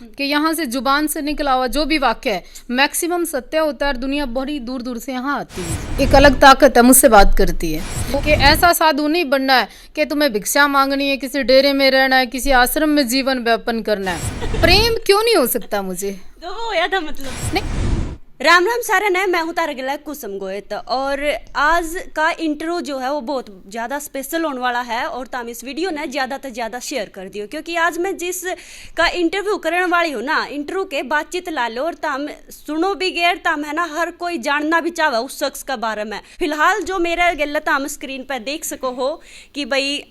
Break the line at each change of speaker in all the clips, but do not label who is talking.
कि यहाँ से जुबान से निकला हुआ जो भी वाक्य है मैक्सिमम सत्य होता है और दुनिया बड़ी दूर दूर से यहाँ आती है। एक अलग ताकत है मुझसे बात करती है कि ऐसा साधु नहीं बनना है कि तुम्हें भिक्षा मांगनी है, किसी डेरे में रहना है, किसी आश्रम में जीवन व्यापन करना है। प्रेम क्यों नहीं हो सकता मुझे?
तो वो होया था मतलब नहीं। राम राम सारा ने मैं हूँ तारा गिला कुसुम गोयत और आज का इंट्रो जो है वो बहुत ज़्यादा स्पेशल होने वाला है और ताम इस वीडियो ने ज़्यादा से ज़्यादा शेयर कर दियो क्योंकि आज मैं जिस का इंटरव्यू करने वाली हूँ ना, इंटरव्यू के बातचीत ला लो और ताम सुनो भी गैर ताम है ना, हर कोई जानना भी चाहे उस शख्स का बारे में। फिलहाल जो मेरा गला ताम स्क्रीन पर देख सको हो कि भाई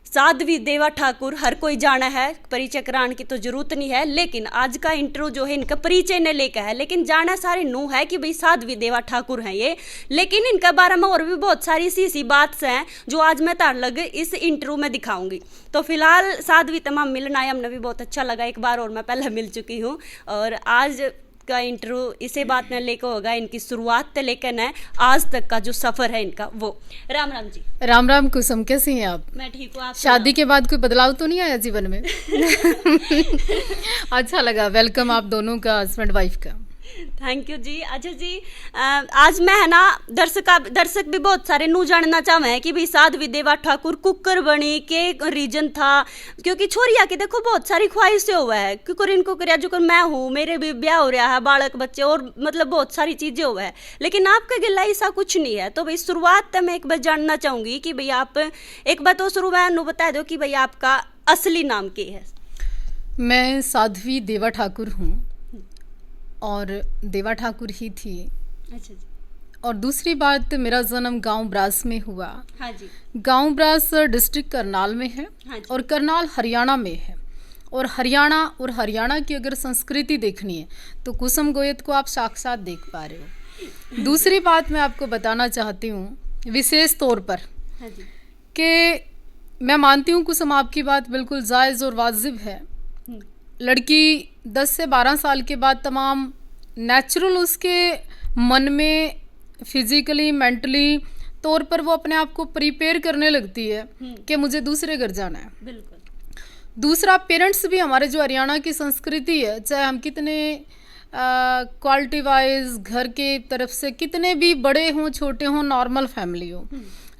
साध्वी देवा ठाकुर हर कोई जाना है, परिचय कराने की तो जरूरत नहीं है, लेकिन आज का इंटरव्यू जो है इनका परिचय ने लेकर है, लेकिन जाना सारे नू है कि भाई साध्वी देवा ठाकुर हैं ये, लेकिन इनका बारे में और भी बहुत सारी सी बात हैं जो आज मैं तार लग इस इंटरव्यू में दिखाऊंगी। तो फिलहाल साध्वी तमाम मिलना है, हमने भी बहुत अच्छा लगा एक बार और मैं पहले मिल चुकी हूँ और आज का इंटरव्यू इसे बात ने लेकर होगा, इनकी शुरुआत से लेकर न आज तक का जो सफर है इनका वो। राम राम जी।
राम राम कुसुम, कैसी हैं आप?
मैं ठीक हूँ। आप
शादी के बाद कोई बदलाव तो नहीं आया जीवन में? अच्छा लगा, वेलकम आप दोनों का, हस्बैंड वाइफ का।
थैंक यू जी। अच्छा जी, आज मैं है ना दर्शक भी बहुत सारे नू जानना चाहे हैं कि भाई साध्वी देवा ठाकुर कुकर बनी के रीजन था, क्योंकि छोरिया की देखो बहुत सारी ख्वाहिशें हुआ है, कुकर इनको कर जो मैं हूँ, मेरे भी ब्याह हो रहा है, बालक बच्चे और मतलब बहुत सारी चीज़ें हुआ है, लेकिन आपका गिला ऐसा कुछ नहीं है। तो भाई शुरुआत मैं एक बार जानना चाहूँगी कि भाई आप एक बार तो शुरू में बता दो कि भाई आपका असली नाम क्या है।
मैं साध्वी देवा ठाकुर हूँ और देवा ठाकुर ही थी।
अच्छा जी।
और दूसरी बात, मेरा जन्म गांव ब्रास में हुआ।
हाँ जी।
गांव ब्रास डिस्ट्रिक्ट करनाल में है। हाँ जी। और करनाल हरियाणा में है। और हरियाणा की अगर संस्कृति देखनी है तो कुसुम गोयत को आप साक्षात देख पा रहे हो। दूसरी बात मैं आपको बताना चाहती हूँ विशेष तौर पर,
हाँ जी,
कि मैं मानती हूँ कुसुम आपकी बात बिल्कुल जायज़ और वाजिब है। लड़की 10 से 12 साल के बाद तमाम नेचुरल उसके मन में फिजिकली मेंटली तौर पर वो अपने आप को प्रिपेयर करने लगती है कि मुझे दूसरे घर जाना है।
बिल्कुल।
दूसरा, पेरेंट्स भी हमारे जो हरियाणा की संस्कृति है, चाहे हम कितने क्वालिटी वाइज घर के तरफ से कितने भी बड़े हों छोटे हों, नॉर्मल फैमिली हो,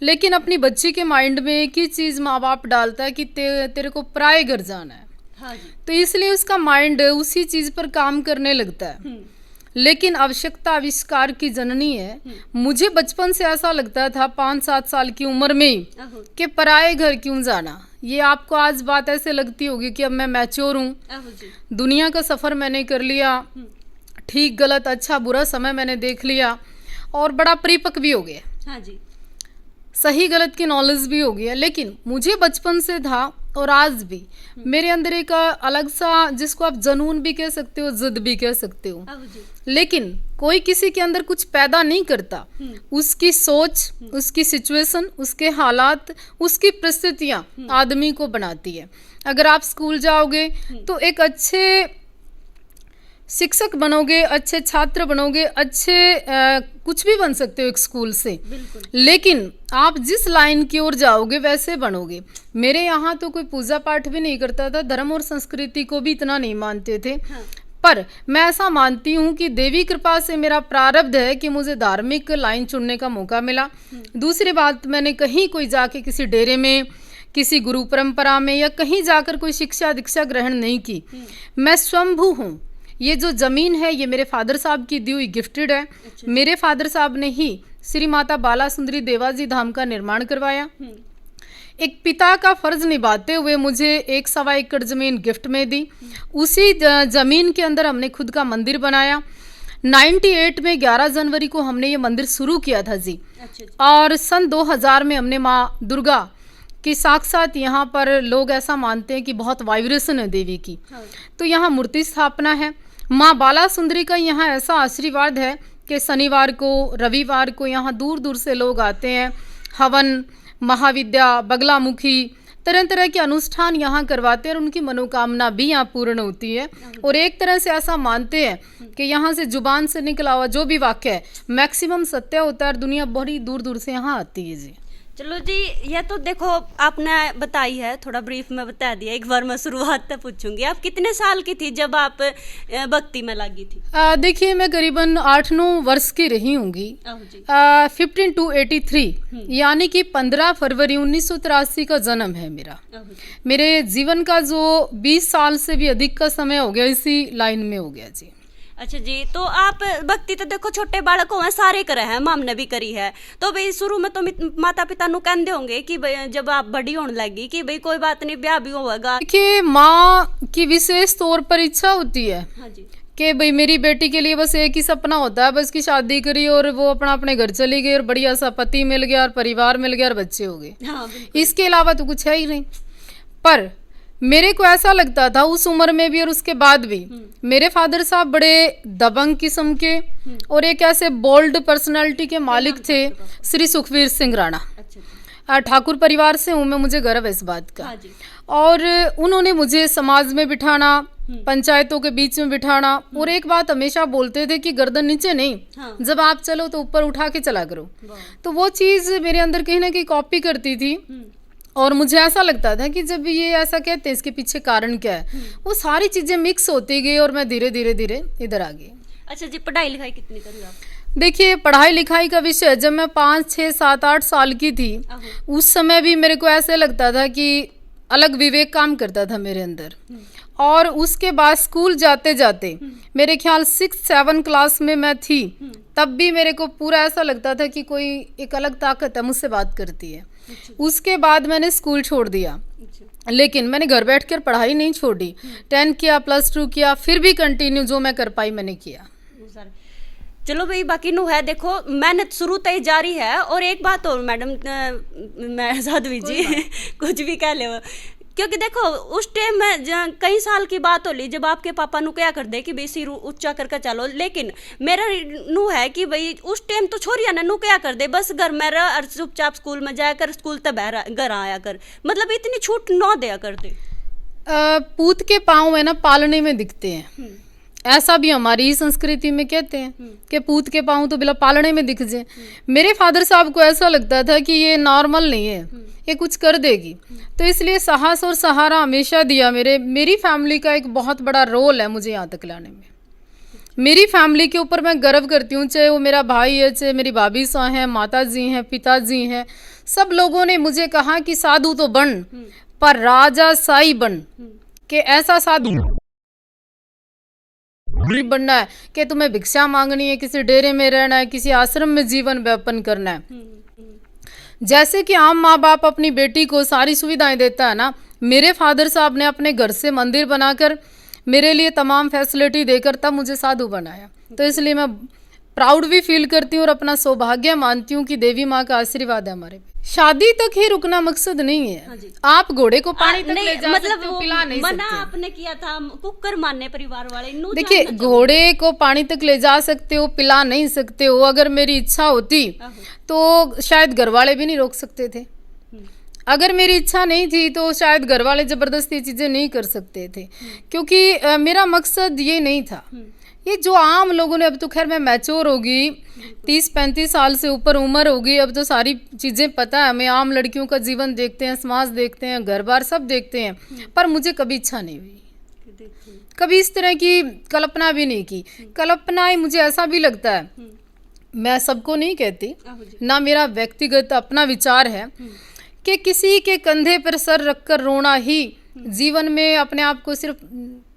लेकिन अपनी बच्ची के माइंड में एक ही चीज़ माँ बाप डालता है कि तेरे को पराए घर जाना है।
हाँ जी।
तो इसलिए उसका माइंड उसी चीज पर काम करने लगता है। लेकिन आवश्यकता आविष्कार की जननी है। मुझे बचपन से ऐसा लगता था 5-7 साल की उम्र में ही कि पराए घर क्यों जाना। ये आपको आज बात ऐसे लगती होगी कि अब मैं मैच्योर हूँ, दुनिया का सफर मैंने कर लिया, ठीक गलत अच्छा बुरा समय मैंने देख लिया और बड़ा परिपक्व भी हो गया।
हाँ जी।
सही गलत की नॉलेज भी हो गया। लेकिन मुझे बचपन से था और आज भी मेरे अंदर एक अलग सा, जिसको आप जुनून भी कह सकते हो, जिद भी कह सकते हो, लेकिन कोई किसी के अंदर कुछ पैदा नहीं करता, उसकी सोच, उसकी सिचुएशन, उसके हालात, उसकी परिस्थितियां आदमी को बनाती है। अगर आप स्कूल जाओगे तो एक अच्छे शिक्षक बनोगे, अच्छे छात्र बनोगे, अच्छे कुछ भी बन सकते हो एक स्कूल से, लेकिन आप जिस लाइन की ओर जाओगे वैसे बनोगे। मेरे यहाँ तो कोई पूजा पाठ भी नहीं करता था, धर्म और संस्कृति को भी इतना नहीं मानते थे। हाँ। पर मैं ऐसा मानती हूँ कि देवी कृपा से मेरा प्रारब्ध है कि मुझे धार्मिक लाइन चुनने का मौका मिला। दूसरी बात, मैंने कहीं कोई जाके किसी डेरे में, किसी गुरु परंपरा में या कहीं जाकर कोई शिक्षा दीक्षा ग्रहण नहीं की। मैं स्वयंभू हूँ। ये जो जमीन है ये मेरे फादर साहब की दी हुई गिफ्टेड है। अच्छा। मेरे फादर साहब ने ही श्री माता बाला सुंदरी देवाजी धाम का निर्माण करवाया। एक पिता का फर्ज निभाते हुए मुझे 1-1.25 एकड़ जमीन गिफ्ट में दी। उसी जमीन के अंदर हमने खुद का मंदिर बनाया। 98 में 11 जनवरी को हमने ये मंदिर शुरू किया था जी। अच्छा। और सन 2000 में हमने माँ दुर्गा कि साक्षात यहाँ पर लोग ऐसा मानते हैं कि बहुत वाइब्रेशन है देवी की। हाँ। तो यहाँ मूर्ति स्थापना है। माँ बाला सुंदरी का यहाँ ऐसा आशीर्वाद है कि शनिवार को, रविवार को यहाँ दूर दूर से लोग आते हैं। हवन, महाविद्या, बगलामुखी, तरह तरह के अनुष्ठान यहाँ करवाते हैं और उनकी मनोकामना भी यहाँ पूर्ण होती है। और एक तरह से ऐसा मानते हैं कि यहाँ से जुबान से निकला हुआ जो भी वाक्य है मैक्सिमम सत्य होता है और दुनिया बड़ी दूर दूर से यहाँ आती है जी।
चलो जी, ये तो देखो आपने बताई है, थोड़ा ब्रीफ में बता दिया। एक बार मैं शुरुआत से पूछूंगी, आप कितने साल की थी जब आप भक्ति में लगी थी?
देखिए, मैं करीबन 8-9 वर्ष की रही होंगी।
आहो जी।
15 to 83 यानी कि 15 फरवरी 1983 का जन्म है मेरा।
आहो जी।
मेरे जीवन का जो 20 साल से भी अधिक का समय हो गया इसी लाइन में हो गया जी।
अच्छा जी, तो आप भक्ति तो देखो छोटे बालकों में सारे करे हैं, माम ने भी करी है, तो भाई शुरू में तो माता पिता नु कहते होंगे कि भाई जब आप बड़ी होने लगी कि भाई कोई बात नहीं, ब्याह भी होगा।
देखिए, माँ की विशेष तौर पर इच्छा होती है
हाँ जी।
कि भाई मेरी बेटी के लिए बस एक ही सपना होता है, बस की शादी करी और वो अपने घर चली गई और बढ़िया सा पति मिल गया और परिवार मिल गया और बच्चे हो गए।
हाँ, बिल्कुल।
इसके अलावा तो कुछ है ही नहीं। पर मेरे को ऐसा लगता था उस उम्र में भी और उसके बाद भी, मेरे फादर साहब बड़े दबंग किस्म के और एक ऐसे बोल्ड पर्सनालिटी के मालिक थे, श्री सुखवीर सिंह राणा।
अच्छा।
ठाकुर परिवार से हूँ मैं, मुझे गर्व है इस बात का।
हाँ जी।
और उन्होंने मुझे समाज में बिठाना, पंचायतों के बीच में बिठाना, और एक बात हमेशा बोलते थे कि गर्दन नीचे नहीं,
हाँ।
जब आप चलो तो ऊपर उठा के चला करो। तो वो चीज़ मेरे अंदर कहीं ना कहीं कॉपी करती थी। और मुझे ऐसा लगता था कि जब ये ऐसा कहते हैं इसके पीछे कारण क्या है, वो सारी चीज़ें मिक्स होती गई और मैं धीरे धीरे धीरे इधर आ गई।
अच्छा जी, पढ़ाई लिखाई कितनी करी आप?
देखिए, पढ़ाई लिखाई का विषय जब मैं 5, 6, 7, 8 साल की थी, उस समय भी मेरे को ऐसे लगता था कि अलग विवेक काम करता था मेरे अंदर। और उसके बाद स्कूल जाते जाते मेरे ख्याल 6-7 क्लास में मैं थी, तब भी मेरे को पूरा ऐसा लगता था कि कोई एक अलग ताकत है मुझसे बात करती है। उसके बाद मैंने स्कूल छोड़ दिया, लेकिन मैंने घर बैठकर पढ़ाई नहीं छोड़ी। 10 किया, +2 किया, फिर भी कंटिन्यू जो मैं कर पाई मैंने किया।
चलो भाई, बाकी नु है, देखो मेहनत शुरू तय जारी है। और एक बात और मैडम, मैं साध्वी जी कुछ भी कह ले, क्योंकि देखो उस टाइम में कई साल की बात हो ली जब आपके पापा नु क्या कर दे कि भाई सिर ऊंचा करके चलो, लेकिन मेरा नु है कि भाई उस टाइम तो छोरिया ने नु क्या कर दे, बस घर में रह और चुपचाप स्कूल में जाया कर, स्कूल तब घर आया कर, मतलब इतनी छूट न दिया करते।
पूत के पाँव है ना पालने में दिखते हैं, ऐसा भी हमारी संस्कृति में कहते हैं कि पूत के पाँव तो बिना पालने में दिख जाए। मेरे फादर साहब को ऐसा लगता था कि ये नॉर्मल नहीं है, ये कुछ कर देगी, तो इसलिए साहस और सहारा हमेशा दिया। मेरी फैमिली का एक बहुत बड़ा रोल है मुझे यहाँ तक लाने में। मेरी फैमिली के ऊपर मैं गर्व करती हूँ, चाहे वो मेरा भाई है, चाहे मेरी भाभी सा हैं, माता जी हैं, पिताजी हैं, सब लोगों ने मुझे कहा कि साधु तो बन पर राजा साई बन, कि ऐसा साधु बनना है कि तुम्हें भिक्षा मांगनी है, किसी डेरे में रहना है, किसी आश्रम में जीवन व्यापन करना है। जैसे कि आम माँ बाप अपनी बेटी को सारी सुविधाएं देता है ना, मेरे फादर साहब ने अपने घर से मंदिर बनाकर मेरे लिए तमाम फैसिलिटी देकर तब मुझे साधु बनाया। तो इसलिए मैं प्राउड भी फील करती हूँ और अपना सौभाग्य मानती हूँ कि देवी माँ का आशीर्वाद है हमारे पे। शादी तक ही रुकना मकसद नहीं है।
हाँ,
आप घोड़े को पानी तक ले जा
मतलब
सकते हो, पिला नहीं
मना
सकते।
आपने किया था, कुकर मानने परिवार वाले।
देखिए, घोड़े को पानी तक ले जा सकते हो, पिला नहीं सकते हो। अगर मेरी इच्छा होती तो शायद घर वाले भी नहीं रोक सकते थे। अगर मेरी इच्छा नहीं थी तो शायद घर वाले जबरदस्ती चीजें नहीं कर सकते थे, क्योंकि मेरा मकसद ये नहीं था। ये जो आम लोगों ने, अब तो खैर मैं मैच्योर होगी, 30-35 साल से ऊपर उम्र होगी, अब तो सारी चीज़ें पता है हमें। आम लड़कियों का जीवन देखते हैं, समाज देखते हैं, घर बार सब देखते हैं, पर मुझे कभी इच्छा नहीं हुई, कभी इस तरह की कल्पना भी नहीं की। कल्पना मुझे ऐसा भी लगता है, मैं सबको नहीं कहती, ना मेरा व्यक्तिगत अपना विचार है कि किसी के कंधे पर सर रखकर रोना ही जीवन में अपने आप को सिर्फ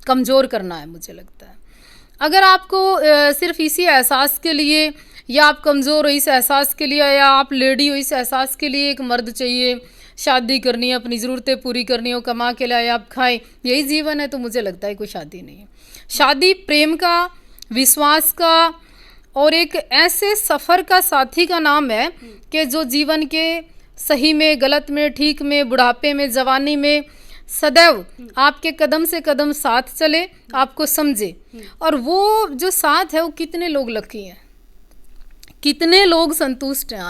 कमज़ोर करना है। मुझे लगता है अगर आपको सिर्फ इसी एहसास के लिए, या आप कमज़ोर हो इस एहसास के लिए, या आप लेडी हो इस एहसास के लिए एक मर्द चाहिए, शादी करनी है, अपनी ज़रूरतें पूरी करनी हो, कमा के लाए आप खाएं, यही जीवन है, तो मुझे लगता है कोई शादी नहीं है। शादी प्रेम का, विश्वास का और एक ऐसे सफ़र का साथी का नाम है कि जो जीवन के सही में, गलत में, ठीक में, बुढ़ापे में, जवानी में सदैव आपके कदम से कदम साथ चले, आपको समझे। और वो जो साथ है वो कितने लोग लकी हैं, कितने लोग संतुष्ट हैं।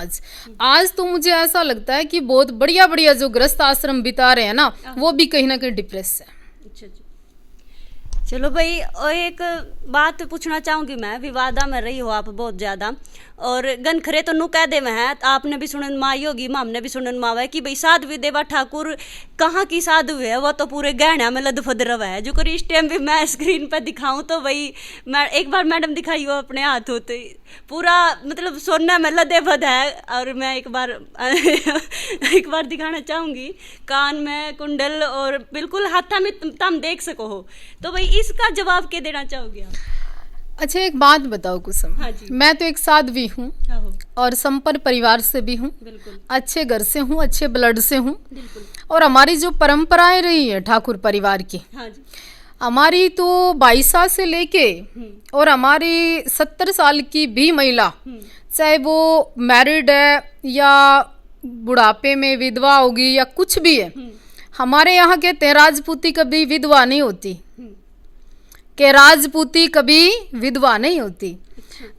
आज तो मुझे ऐसा लगता है कि बहुत बढ़िया बढ़िया जो गृहस्थ आश्रम बिता रहे हैं ना, वो भी कहीं ना कहीं डिप्रेस है।
चलो भाई, और एक बात पूछना चाहूंगी मैं, विवादा में रही हो आप बहुत ज्यादा, और गनखरे तो नु कह दे में है, आपने भी सुनन माई होगी, हमने भी सुनन मावा है कि भाई साध्वी देवा ठाकुर कहाँ की साधु है, वो तो पूरे गहना में लदफद रवा है। जो कर इस टाइम भी मैं स्क्रीन पर दिखाऊं तो भाई मैं एक बार मैडम दिखाई हो अपने हाथ होते पूरा मतलब सोना में लदे फद है। और मैं एक बार दिखाना चाहूंगी, कान में कुंडल और बिल्कुल हाथा में तुम देख सको हो। तो भाई इसका जवाब क्या देना चाहोगे आप?
अच्छा, एक बात बताओ कुसुम।
हाँ जी।
मैं तो एक साध्वी हूँ
आहो,
और संपन्न परिवार से भी हूँ,
बिल्कुल
अच्छे घर से हूँ, अच्छे ब्लड से हूँ।
बिल्कुल।
और हमारी जो परंपराएं रही है ठाकुर परिवार की,
हाँ जी।
हमारी तो 22 साल से लेके और हमारी 70 साल की भी महिला, चाहे वो मैरिड है या बुढ़ापे में विधवा होगी या कुछ भी है, हमारे यहाँ कहते हैं राजपूती कभी विधवा नहीं होती, कि राजपूती कभी विधवा नहीं होती।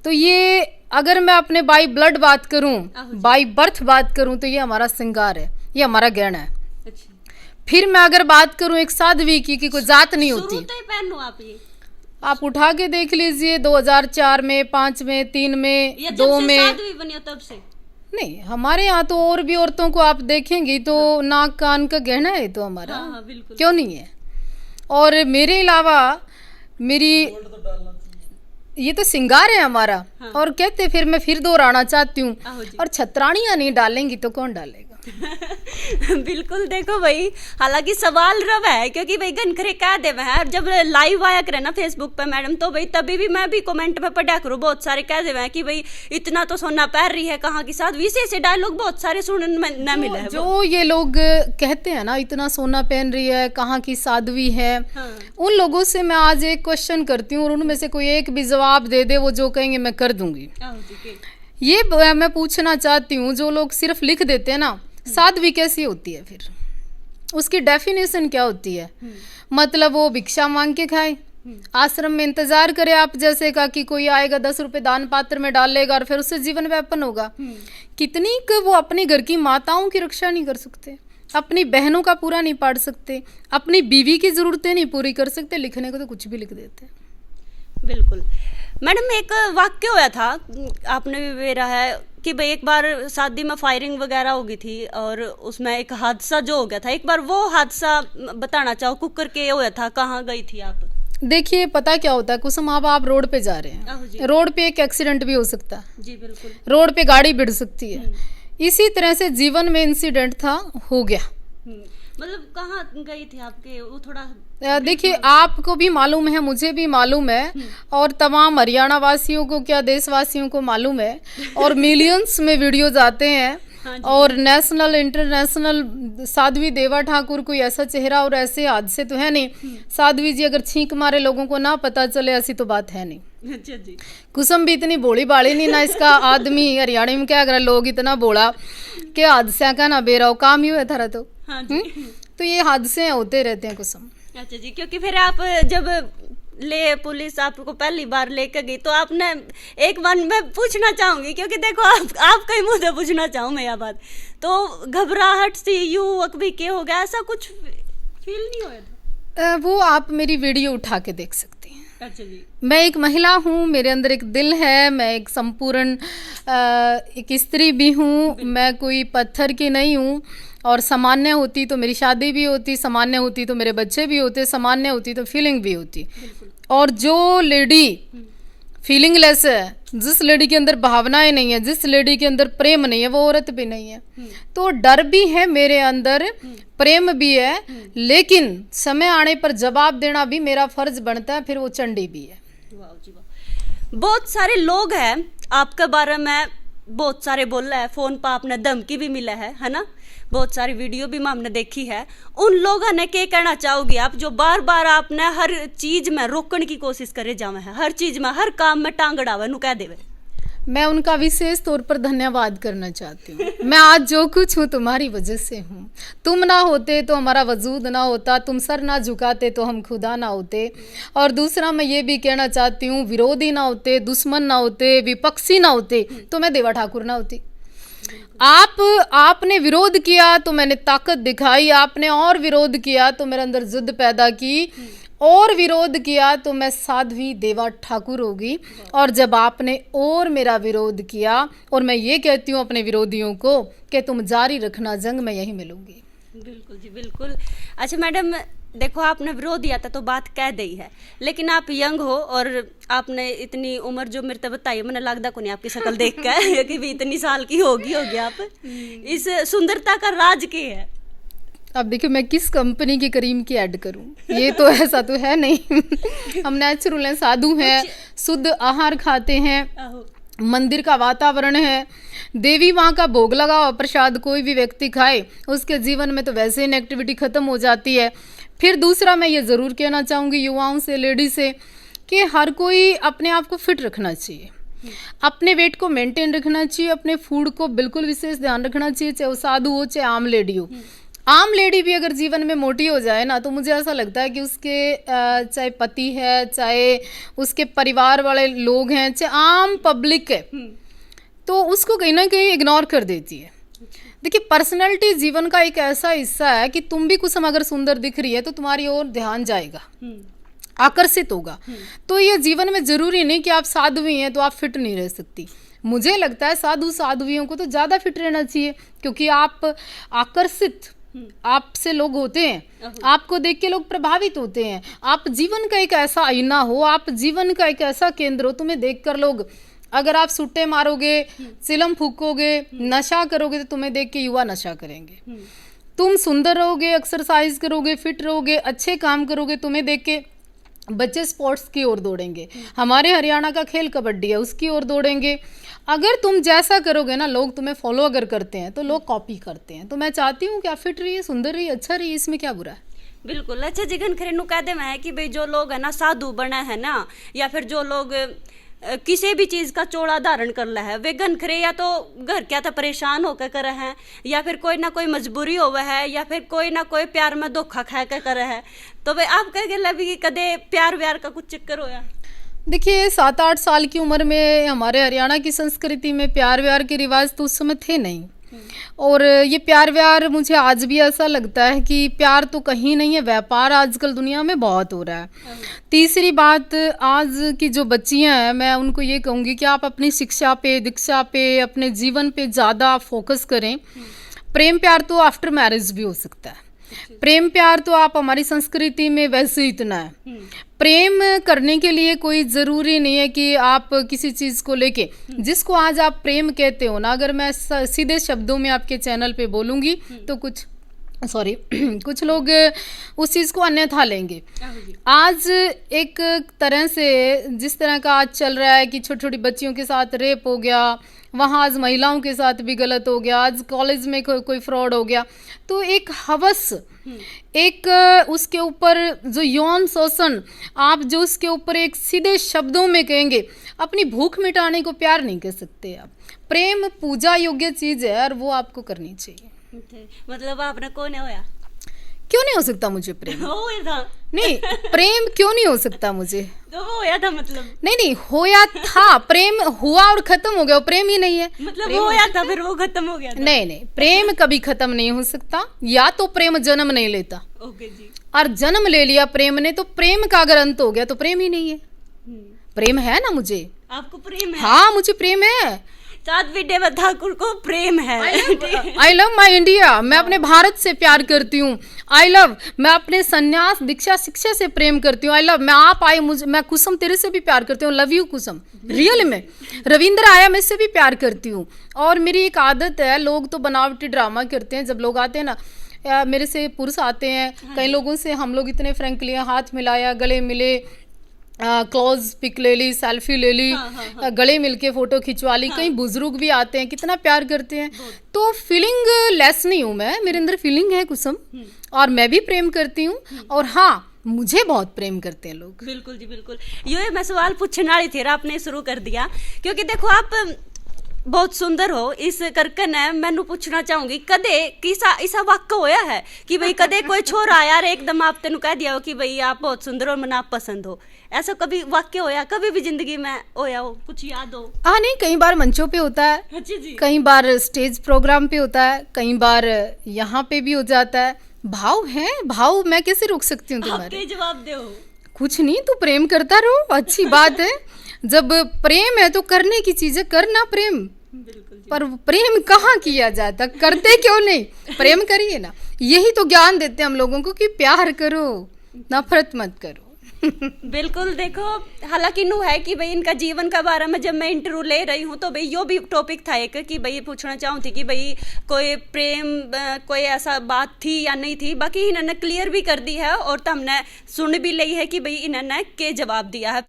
तो ये अगर मैं अपने बाई ब्लड बात करूं, बाई बर्थ बात करूं, तो ये हमारा श्रृंगार है, ये हमारा गहना है।
अच्छा।
फिर मैं अगर बात करूं एक साध्वी की कि कोई जात नहीं होती,
शुरू से ही पहनो आप ये,
आप उठा के देख लीजिए 2004 में, 5 में, 3 में,
या जब
2
से
में।
साध्वी बनी हो तब से?
नहीं, हमारे यहाँ तो और भी औरतों को आप देखेंगी तो नाक कान का गहना है तो हमारा।
हाँ हाँ बिल्कुल।
क्यों नहीं है? और मेरे अलावा मेरी ये तो श्रृंगार है हमारा।
हाँ।
और कहते फिर मैं फिर दोहराना चाहती हूँ,
आहो जी।
और छतरानियाँ नहीं डालेंगी तो कौन डालेगा?
बिल्कुल। देखो भाई, हालांकि सवाल रव है क्योंकि भाई गनखरे कह दे है, जब लाइव आया करे ना फेसबुक पे मैडम, तो भाई तभी भी मैं भी कमेंट में पढ़ा करूँ, बहुत सारे कह दे कि भाई इतना तो सोना पहन रही है, कहाँ की साथ विशेष डायलॉग बहुत सारे सुनने में न मिले है।
जो ये लोग कहते हैं ना इतना सोना पहन रही है, कहाँ की साध्वी है,
हाँ।
उन लोगों से मैं आज एक क्वेश्चन करती हूँ और उनमें से कोई एक भी जवाब दे दे, वो जो कहेंगे मैं कर दूंगी।
आहो जी के।
ये मैं पूछना चाहती हूँ, जो लोग सिर्फ लिख देते हैं ना साध्वी कैसी होती है, फिर उसकी डेफिनेशन क्या होती है? मतलब वो भिक्षा मांग के खाए, आश्रम में इंतजार करे आप जैसे का कि कोई आएगा 10 रुपए दान पात्र में डालेगा और फिर उससे जीवन व्यापन होगा। कितनी वो अपने घर की माताओं की रक्षा नहीं कर सकते, अपनी बहनों का पूरा नहीं पाड़ सकते, अपनी बीवी की जरूरतें नहीं पूरी कर सकते, लिखने को तो कुछ भी लिख देते हैं।
बिल्कुल मैडम, एक वाक्य होया था, आपने भी मेरा है कि भाई एक बार शादी में फायरिंग वगैरह हो गई थी और उसमें एक हादसा जो हो गया था, एक बार वो हादसा बताना चाहो, कुकर के होया था, कहाँ गई थी आप?
देखिए पता क्या होता है कुसुम, अब आप रोड पे जा रहे हैं, रोड पे एक एक्सीडेंट भी हो सकता है
जी बिल्कुल,
रोड पे गाड़ी भिड़ सकती है, इसी तरह से जीवन में इंसिडेंट था, हो गया।
मतलब कहाँ गई थी आपके, वो थोड़ा
देखिए आपको भी मालूम है, मुझे भी मालूम है, और तमाम हरियाणा वासियों को क्या देशवासियों को मालूम है, और मिलियंस में वीडियोज आते हैं।
हाँ जी।
और नेशनल इंटरनेशनल साध्वी देवा ठाकुर कोई ऐसा चेहरा और ऐसे हादसे तो है नहीं, साध्वी जी अगर छींक मारे लोगों को ना पता चले, ऐसी तो बात है नहीं।
अच्छा जी।
कुसुम भी इतनी भोली बाड़ी नहीं ना, इसका आदमी हरियाणा में क्या कर लोग इतना बोला कि हादसा का ना बेराओ काम ही हुआ था तो।
हाँ जी।
तो ये हादसे होते रहते हैं कुसुम।
अच्छा जी, क्योंकि फिर आप जब ले पुलिस आपको पहली बार लेकर गई तो आपने एक बार मैं पूछना चाहूंगी, क्योंकि देखो आपका ही मुझे पूछना चाहूँ मैं यह बात, तो घबराहट सी युवक भी क्या हो गया, ऐसा कुछ फील नहीं हुआ था?
वो आप मेरी वीडियो उठा के देख सकते हैं।
अच्छा जी।
मैं एक महिला हूँ, मेरे अंदर एक दिल है, मैं एक संपूर्ण एक स्त्री भी हूँ, मैं कोई पत्थर की नहीं हूँ। और सामान्य होती तो मेरी शादी भी होती, सामान्य होती तो मेरे बच्चे भी होते, सामान्य होती तो फीलिंग भी होती। और जो लेडी फीलिंगलेस है, जिस लेडी के अंदर भावनाएं नहीं है, जिस लेडी के अंदर प्रेम नहीं है, वो औरत भी नहीं है। तो डर भी है मेरे अंदर, प्रेम भी है, लेकिन समय आने पर जवाब देना भी मेरा फर्ज बनता है, फिर वो चंडी भी है।
वाह जी वाह। बहुत सारे लोग हैं आपके बारे में बहुत सारे बोल रहे हैं, फोन पर आपने धमकी भी मिला है ना, बहुत सारी वीडियो भी हमने देखी है। उन लोगों ने क्या कहना चाहोगे आप, जो बार बार आपने हर चीज में रोकने की कोशिश करे जावे है, हर चीज में हर काम में टांग अड़ावे नु कह देवे?
मैं उनका विशेष तौर पर धन्यवाद करना चाहती हूँ। मैं आज जो कुछ हूँ तुम्हारी वजह से हूँ, तुम ना होते तो हमारा वजूद ना होता, तुम सर ना झुकाते तो हम खुदा ना होते। और दूसरा मैं ये भी कहना चाहती हूँ, विरोधी ना होते, दुश्मन ना होते, विपक्षी ना होते तो मैं देवा ठाकुर ना होती। आपने विरोध किया तो मैंने ताकत दिखाई, आपने और विरोध किया तो मेरे अंदर जिद पैदा की, और विरोध किया तो मैं साध्वी देवा ठाकुर होगी। और जब आपने और मेरा विरोध किया, और मैं ये कहती हूँ अपने विरोधियों को कि तुम जारी रखना जंग, मैं यहीं मिलूंगी।
बिल्कुल जी बिल्कुल। अच्छा मैडम, देखो आपने विरोध दिया था तो बात कह दी है, लेकिन आप यंग हो और आपने इतनी उम्र जो मेरे को बताई, मैंने लगता को नहीं आपकी शक्ल देख कर कि भी इतनी साल की होगी आप। इस सुंदरता का राज क्या है?
अब देखिए मैं किस कंपनी की क्रीम की ऐड करूं, ये तो ऐसा तो है नहीं। हम नेचुरल हैं, साधु हैं, शुद्ध आहार खाते हैं, मंदिर का वातावरण है, देवी माँ का भोग लगा हुआ प्रसाद कोई भी व्यक्ति खाए उसके जीवन में तो वैसे ही नेगेटिविटी खत्म हो जाती है। फिर दूसरा मैं ये ज़रूर कहना चाहूँगी युवाओं से, लेडीज से, कि हर कोई अपने आप को फिट रखना चाहिए, अपने वेट को मेंटेन रखना चाहिए, अपने फूड को बिल्कुल विशेष ध्यान रखना चाहिए, चाहे वो साधु हो चाहे आम लेडी हो। आम लेडी भी अगर जीवन में मोटी हो जाए ना, तो मुझे ऐसा लगता है कि उसके चाहे पति है, चाहे उसके परिवार वाले लोग हैं, चाहे आम पब्लिक है, तो उसको कहीं ना कहीं इग्नोर कर देती है। देखिए पर्सनैलिटी जीवन का एक ऐसा हिस्सा है कि तुम भी कुछ अगर सुंदर दिख रही है तो तुम्हारी ओर ध्यान जाएगा, आकर्षित होगा। तो ये जीवन में जरूरी नहीं कि आप साध्वी हैं तो आप फिट नहीं रह सकती। मुझे लगता है साधु साध्वियों को तो ज़्यादा फिट रहना चाहिए, क्योंकि आप आकर्षित आपसे लोग होते हैं, आपको देख के लोग प्रभावित होते हैं। आप जीवन का एक ऐसा आईना हो, आप जीवन का एक ऐसा केंद्र हो, तुम्हें देखकर लोग, अगर आप सुट्टे मारोगे, चिलम फूकोगे, नशा करोगे तो तुम्हें देख के युवा नशा करेंगे। तुम सुंदर रहोगे, एक्सरसाइज करोगे, फिट रहोगे, अच्छे काम करोगे, तुम्हें देख के बच्चे स्पोर्ट्स की ओर दौड़ेंगे। हमारे हरियाणा का खेल कबड्डी है, उसकी ओर दौड़ेंगे। अगर तुम जैसा करोगे ना, लोग तुम्हें फॉलो अगर करते हैं तो लोग कॉपी करते हैं। तो मैं चाहती हूँ कि आप फिट रहिए, सुंदर रहिए, अच्छा रहिए, इसमें क्या बुरा है।
बिल्कुल। अच्छा जिगन खरेनू कह दे मैं कि भाई जो लोग है ना साधु बने हैं ना, या फिर जो लोग किसी भी चीज का चोड़ा धारण कर रहा है, वे गन खरे या तो घर क्या था परेशान होकर कर रहे हैं, या फिर कोई ना कोई मजबूरी होवे है, या फिर कोई ना कोई प्यार में धोखा खा कर करे है। तो भाई आप कह गए भी कदे प्यार व्यार का कुछ चक्कर होया?
देखिए 7-8 साल की उम्र में हमारे हरियाणा की संस्कृति में प्यार व्यार के रिवाज तो उस समय थे नहीं। और ये प्यार व्यार मुझे आज भी ऐसा लगता है कि प्यार तो कहीं नहीं है, व्यापार आजकल दुनिया में बहुत हो रहा है। तीसरी बात, आज की जो बच्चियां हैं, मैं उनको ये कहूँगी कि आप अपनी शिक्षा पे, दीक्षा पे, अपने जीवन पे ज़्यादा फोकस करें। प्रेम प्यार तो आफ्टर मैरिज भी हो सकता है, प्रेम प्यार तो आप हमारी संस्कृति में वैसे ही इतना है। प्रेम करने के लिए कोई ज़रूरी नहीं है कि आप किसी चीज़ को लेके, जिसको आज आप प्रेम कहते हो ना, अगर मैं सीधे शब्दों में आपके चैनल पे बोलूँगी तो कुछ लोग उस चीज़ को अन्यथा लेंगे। आज एक तरह से जिस तरह का आज चल रहा है कि छोटी छोटी बच्चियों के साथ रेप हो गया, वहाँ आज महिलाओं के साथ भी गलत हो गया, आज कॉलेज में कोई फ्रॉड हो गया, तो एक हवस, एक उसके ऊपर जो यौन शोषण, आप जो उसके ऊपर एक सीधे शब्दों में कहेंगे, अपनी भूख मिटाने को प्यार नहीं कह सकते आप। प्रेम पूजा योग्य चीज़ है और वो आपको करनी चाहिए।
मतलब आपने कौन होया?
क्यों नहीं हो सकता मुझे प्रेम?
था
नहीं, प्रेम क्यों नहीं हो सकता मुझे?
तो वो होया था मतलब?
नहीं, होया था, प्रेम हुआ और खत्म हो गया, वो प्रेम ही नहीं है।
मतलब वो होया था फिर वो खत्म हो गया था?
नहीं, प्रेम कभी खत्म नहीं हो सकता। या तो प्रेम जन्म नहीं लेता,
ओके जी,
और जन्म ले लिया प्रेम ने तो प्रेम का अगर अंत हो गया तो प्रेम ही नहीं है। प्रेम है ना मुझे।
आपको प्रेम है?
हाँ मुझे प्रेम है।
साध्वी देवा ठाकुर को प्रेम है।
आई लव माई इंडिया, मैं अपने भारत से प्यार करती हूँ। आई लव, मैं अपने संन्यास दीक्षा शिक्षा से प्रेम करती हूँ। आई लव, मैं आप आए मुझे, मैं कुसुम तेरे से भी प्यार करती हूँ। लव यू कुसुम, रियल में। रविंद्र आया, मैं इससे भी प्यार करती हूँ। और मेरी एक आदत है, लोग तो बनावटी ड्रामा करते हैं, जब लोग आते हैं ना, मेरे से पुरुष आते हैं, कई लोगों से हम लोग इतने फ्रेंकली हाथ मिलाया, गले मिले, क्लोज पिक ले ली, सेल्फी ले ली, गले मिलके फोटो खिंचवा ली। कई बुजुर्ग भी आते हैं, कितना प्यार करते हैं। तो फीलिंग लेस नहीं हूँ मैं, मेरे अंदर फीलिंग है कुसुम, और मैं भी प्रेम करती हूँ। और हाँ, मुझे बहुत प्रेम करते हैं लोग।
बिल्कुल जी बिल्कुल। ये मैं सवाल पूछने वाली थी, आपने शुरू कर दिया, क्योंकि देखो आप बहुत सुंदर हो। इस करके न मैनू पूछना चाहूंगी, कदे किसा ऐसा वाक्य होया है कि भाई कदे कोई छोरा आया और एकदम आप तेन कह दिया हो कि भाई आप बहुत सुंदर हो, मना आप पसंद हो, ऐसा कभी वाक्य होया? कभी भी जिंदगी में होया हो? कुछ याद हो?
हाँ नहीं, कई बार मंचों पे होता है,
अच्छा जी,
कई बार स्टेज प्रोग्राम पे होता है, कई बार यहाँ पे भी हो जाता है। भाव है, भाव मैं कैसे रोक सकती हूँ तुम्हारे?
जवाब दो।
कुछ नहीं, तू प्रेम करता रहो, अच्छी बात है। जब प्रेम है तो करने की चीजें करना, प्रेम। पर प्रेम कहाँ किया जाता, करते क्यों नहीं, प्रेम करिए ना। यही तो ज्ञान देते हैं हम लोगों को कि प्यार करो, नफरत मत करो।
बिल्कुल। देखो, हालांकि नु है कि भाई इनका जीवन का बारे में जब मैं इंटरव्यू ले रही हूँ तो भाई यो भी टॉपिक था एक कि भाई पूछना चाहूँ थी कि भाई कोई प्रेम कोई ऐसा बात थी या नहीं थी। बाकी इन्होंने क्लियर भी कर दी है और तो हमने सुन भी ली है कि भाई इन्होंने के जवाब दिया है।